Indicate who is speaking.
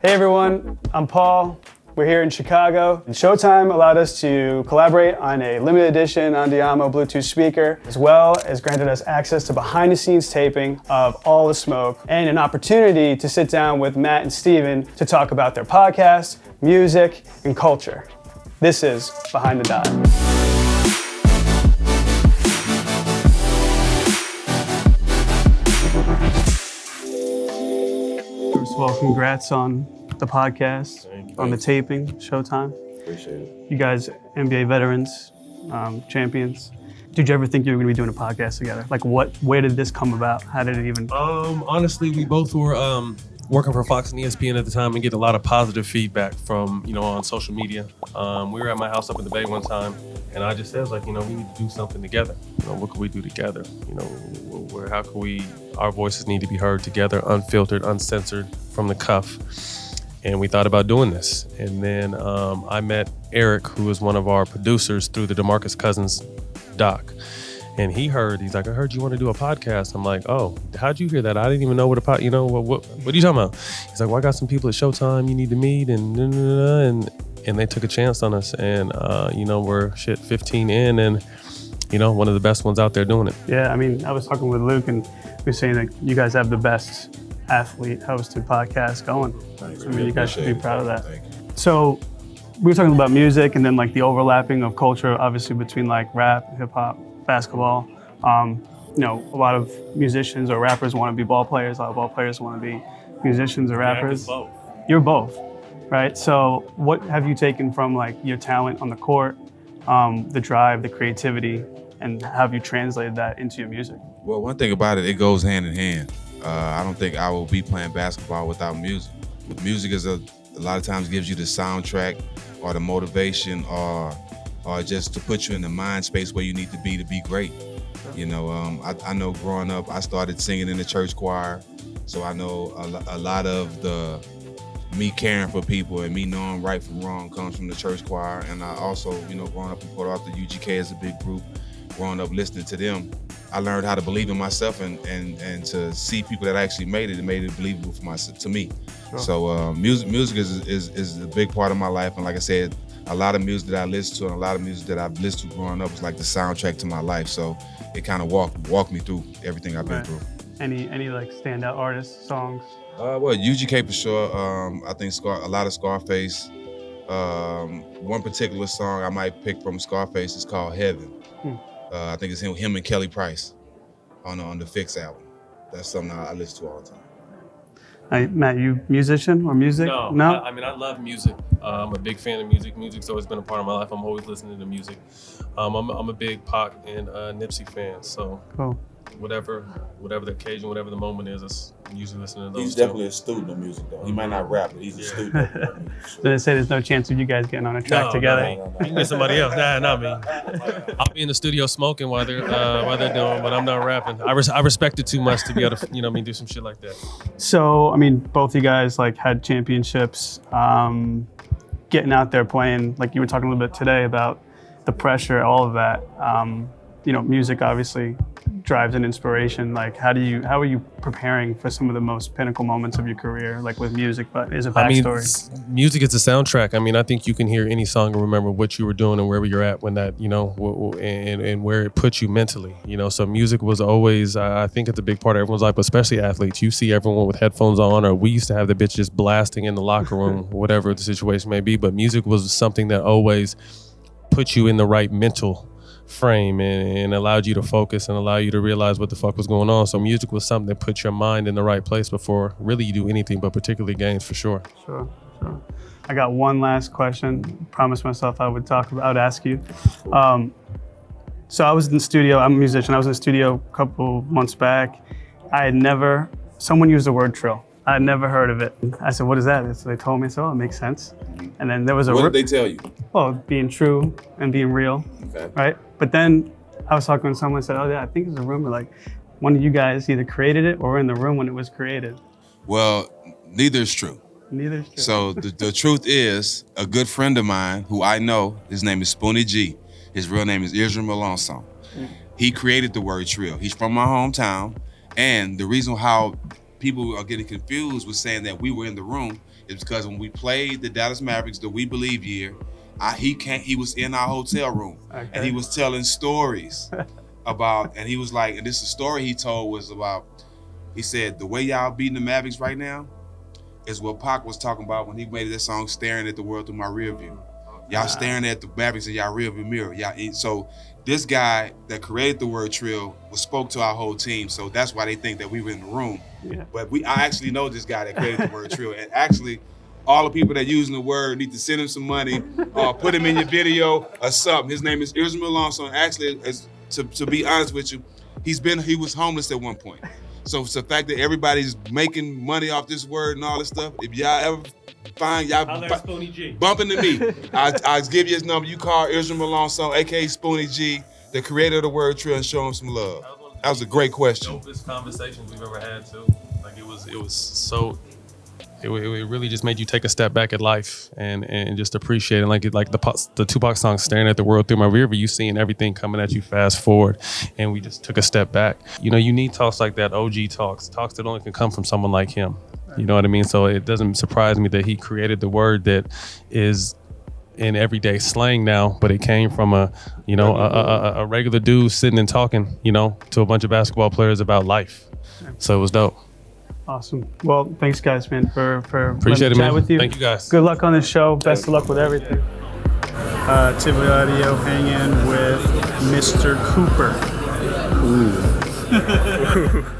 Speaker 1: Hey everyone, I'm Paul. We're here in Chicago. And Showtime allowed us to collaborate on a limited edition Andiamo Bluetooth speaker, as well as granted us access to behind the scenes taping of All the Smoke and an opportunity to sit down with Matt and Steven to talk about their podcast, music, and culture. This is Behind the Dial. First of all, congrats on the podcast, on the taping, Showtime.
Speaker 2: Appreciate it.
Speaker 1: You guys, NBA veterans, champions. Did you ever think you were going to be doing a podcast together? Like, where did this come about? How did it even?
Speaker 2: Honestly, we both were working for Fox and ESPN at the time and get a lot of positive feedback from, on social media. We were at my house up in the Bay one time, and I just said, we need to do something together. What can we do together? How can our voices need to be heard together, unfiltered, uncensored, from the cuff. And we thought about doing this. And then I met Eric, who was one of our producers, through the DeMarcus Cousins doc. And he's like, I heard you want to do a podcast. I'm like, oh, how'd you hear that? I didn't even know what what are you talking about? He's like, well, I got some people at Showtime you need to meet, and they took a chance on us. And, we're 15 in, and, one of the best ones out there doing it.
Speaker 1: Yeah, I was talking with Luke, and we were saying that you guys have the best athlete-hosted podcast going. You guys should be proud of that. So we were talking about music and then the overlapping of culture, obviously between rap, hip-hop, basketball. A lot of musicians or rappers want to be ball players. A lot of ball players want to be musicians or rappers.
Speaker 2: Both.
Speaker 1: You're both, right? So what have you taken from your talent on the court, the drive, the creativity, and how have you translated that into your music?
Speaker 3: Well, one thing about it goes hand in hand. I don't think I will be playing basketball without music. Music is a lot of times gives you the soundtrack or the motivation or just to put you in the mind space where you need to be great. I know growing up, I started singing in the church choir, so I know a lot of me caring for people and me knowing right from wrong comes from the church choir. And I also, growing up in Port Arthur, UGK is a big group. Growing up listening to them, I learned how to believe in myself and to see people that actually made it believable to me. Sure. So music is a big part of my life, and like I said, a lot of music that I listen to and a lot of music that I've listened to growing up is like the soundtrack to my life. So it kind of walked me through everything I've been through.
Speaker 1: Any standout artists, songs?
Speaker 3: Well, UGK for sure. I think a lot of Scarface. One particular song I might pick from Scarface is called Heaven. I think it's him and Kelly Price on the Fix album. That's something I listen to all the time.
Speaker 1: Matt, you musician or music?
Speaker 2: No? I love music. I'm a big fan of music. Music's always been a part of my life. I'm always listening to music. I'm a big Pac and Nipsey fan. So
Speaker 1: cool.
Speaker 2: Whatever the occasion, whatever the moment is, I'm usually listening to those.
Speaker 4: He's definitely a student of music, though. He might not rap, but he's a student of music.
Speaker 1: So they say there's no chance of you guys getting on a track together.
Speaker 2: No. You can get somebody else. Nah, not me. I'll be in the studio smoking while they're doing, but I'm not rapping. I respect it too much to be able to, do some shit like that.
Speaker 1: So, both you guys had championships, getting out there playing, you were talking a little bit today about the pressure, all of that. Music obviously drives an inspiration. How are you preparing for some of the most pinnacle moments of your career, with music, but is a backstory?
Speaker 2: Music is a soundtrack. I think you can hear any song and remember what you were doing and wherever you're at when that, and where it puts you mentally, so music was always, I think it's a big part of everyone's life, especially athletes. You see everyone with headphones on, or we used to have the bitch just blasting in the locker room, whatever the situation may be, but music was something that always put you in the right mental frame and allowed you to focus and allow you to realize what the fuck was going on. So music was something that put your mind in the right place before really you do anything, but particularly games for sure.
Speaker 1: Sure. I got one last question. Promised myself I would ask you. So I was in the studio, I'm a musician, I was in the studio a couple months back. Someone used the word trill. I had never heard of it. I said, what is that? So they told me, it makes sense. And then there was
Speaker 4: What did they tell you?
Speaker 1: Well, being true and being real,
Speaker 4: Okay.
Speaker 1: right? But then I was talking with someone and said, oh yeah, I think there's a rumor one of you guys either created it or were in the room when it was created.
Speaker 3: Well, neither is true.
Speaker 1: Neither is true.
Speaker 3: So the truth is, a good friend of mine who I know, his name is Spoonie G. His real name is Israel Melanson. He created the word trill. He's from my hometown. And the reason how people are getting confused with saying that we were in the room is because when we played the Dallas Mavericks, the We Believe year, he was in our hotel room,
Speaker 1: Okay.
Speaker 3: and he was telling stories about, and he was like, and this is a story he told was about, he said, the way y'all beating the Mavericks right now is what Pac was talking about when he made that song, Staring at the World Through My Rear View. Y'all staring at the Mavericks in y'all rear view mirror. So this guy that created the word trill spoke to our whole team. So that's why they think that we were in the room.
Speaker 1: Yeah.
Speaker 3: But I actually know this guy that created the word trill. And actually, all the people that using the word need to send him some money or put him in your video or something. His name is Israel Alonso. Actually, to be honest with you, he was homeless at one point. So it's the fact that everybody's making money off this word and all this stuff. If y'all ever find y'all bumping to me, I'll give you his number. You call Israel Alonso, aka Spoonie G, the creator of the word trill, and show him some love. That was a great question.
Speaker 2: Dopest conversations we've ever had too. Like it was so. It really just made you take a step back at life and just appreciate it. Like the Tupac song, Staring at the World Through My Rear View, you seeing everything coming at you fast forward. And we just took a step back. You know, you need talks like that, OG talks that only can come from someone like him. You know what I mean? So it doesn't surprise me that he created the word that is in everyday slang now, but it came from a regular dude sitting and talking, to a bunch of basketball players about life. So it was dope.
Speaker 1: Awesome. Well, thanks guys, man, for
Speaker 2: appreciate it, man.
Speaker 1: Chat with you.
Speaker 2: Thank you guys.
Speaker 1: Good luck on the show. Best of luck with everything. Tivoli Audio hanging with Mr. Cooper. Ooh.